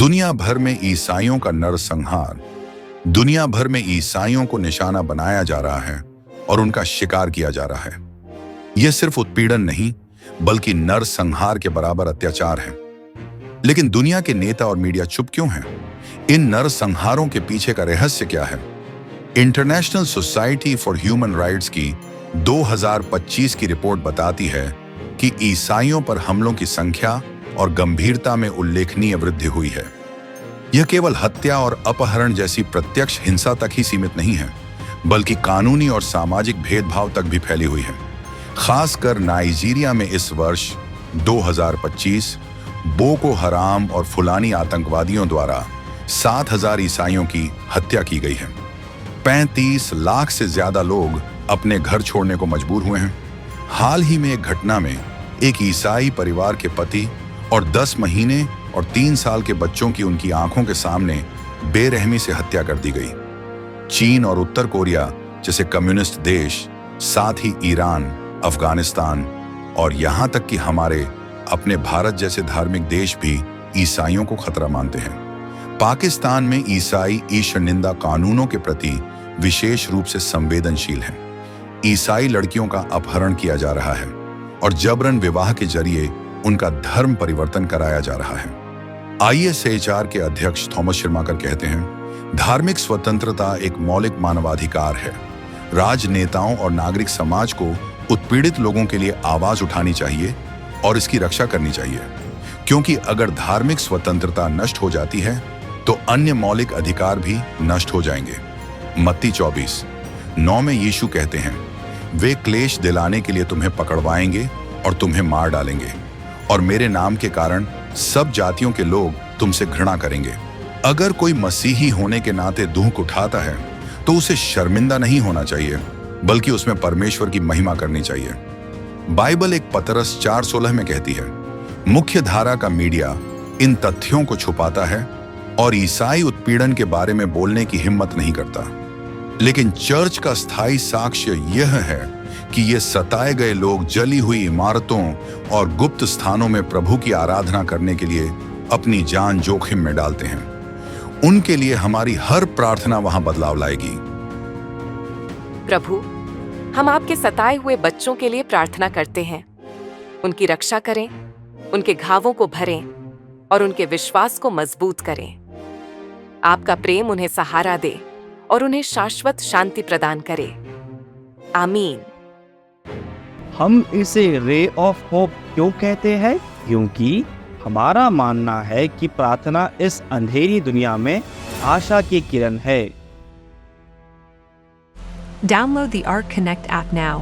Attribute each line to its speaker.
Speaker 1: दुनिया भर में ईसाइयों का नरसंहार, दुनिया भर में ईसाइयों को निशाना बनाया जा रहा है और उनका शिकार किया जा रहा है। यह सिर्फ उत्पीड़न नहीं बल्कि नरसंहार के बराबर अत्याचार है। लेकिन दुनिया के नेता और मीडिया चुप क्यों हैं? इन नरसंहारों के पीछे का रहस्य क्या है? International society for human rights की 2025 की रिपोर्ट बताती है कि ईसाइयों पर हमलों की संख्या और गंभीरता में उल्लेखनीय वृद्धि हुई है। यह केवल हत्या और अपहरण जैसी प्रत्यक्ष हिंसा तक ही सीमित नहीं है, बल्कि कानूनी और सामाजिक भेदभाव तक भी फैली हुई है। खासकर नाइजीरिया में इस वर्ष 2025 बोको हराम और फुलानी आतंकवादियों द्वारा 7,000 ईसाइयों की हत्या की गई है। 35 लाख से ज्यादा लोग अपने घर छोड़ने को मजबूर हुए हैं। हाल ही में एक घटना में एक ईसाई परिवार के पति और 10 महीने और 3 साल के बच्चों की उनकी आंखों के सामने बेरहमी से हत्या कर दी गई। चीन और उत्तर कोरिया जैसे कम्युनिस्ट देश, साथ ही ईरान, अफगानिस्तान और यहां तक कि हमारे अपने भारत जैसे धार्मिक देश भी ईसाइयों को खतरा मानते हैं। पाकिस्तान में ईसाई ईश्वर निंदा कानूनों के प्रति विशेष रूप से संवेदनशील हैं। ईसाई लड़कियों का अपहरण किया जा रहा है और जबरन विवाह के जरिए उनका धर्म परिवर्तन कराया जा रहा है। ISHR के अध्यक्ष थॉमस शिरमाकर कहते हैं, धार्मिक स्वतंत्रता एक मौलिक मानवाधिकार है। राजनेताओं और नागरिक समाज को उत्पीड़ित लोगों के लिए आवाज उठानी चाहिए और इसकी रक्षा करनी चाहिए, क्योंकि अगर धार्मिक स्वतंत्रता नष्ट हो जाती है तो अन्य मौलिक अधिकार भी नष्ट हो जाएंगे। मत्ती 24:9 में यीशु कहते हैं, वे क्लेश दिलाने के लिए तुम्हें पकड़वाएंगे और तुम्हें मार डालेंगे, और मेरे नाम के कारण सब जातियों के लोग तुमसे घृणा करेंगे। अगर कोई मसीही होने के नाते दुख उठाता है तो उसे शर्मिंदा नहीं होना चाहिए, बल्कि उसमें परमेश्वर की महिमा करनी चाहिए। बाइबल एक पतरस 4:16 में कहती है, मुख्य धारा का मीडिया इन तथ्यों को छुपाता है और ईसाई उत्पीड़न के बारे में बोलने की हिम्मत नहीं करता। लेकिन चर्च का स्थायी साक्ष्य यह है कि ये सताए गए लोग जली हुई इमारतों और गुप्त स्थानों में प्रभु की आराधना करने के लिए अपनी जान जोखिम में डालते हैं। उनके लिए हमारी हर प्रार्थना वहां बदलाव लाएगी।
Speaker 2: प्रभु, हम आपके सताए हुए बच्चों के लिए प्रार्थना करते हैं। उनकी रक्षा करें, उनके घावों को भरें और उनके विश्वास को मजबूत करें। आपका प्रेम उन्हें सहारा दे और उन्हें शाश्वत शांति प्रदान करे। आमीन।
Speaker 3: हम इसे रे ऑफ होप क्यों कहते हैं? क्योंकि हमारा मानना है कि प्रार्थना इस अंधेरी दुनिया में आशा की किरण है।
Speaker 4: Download the Arc Connect app now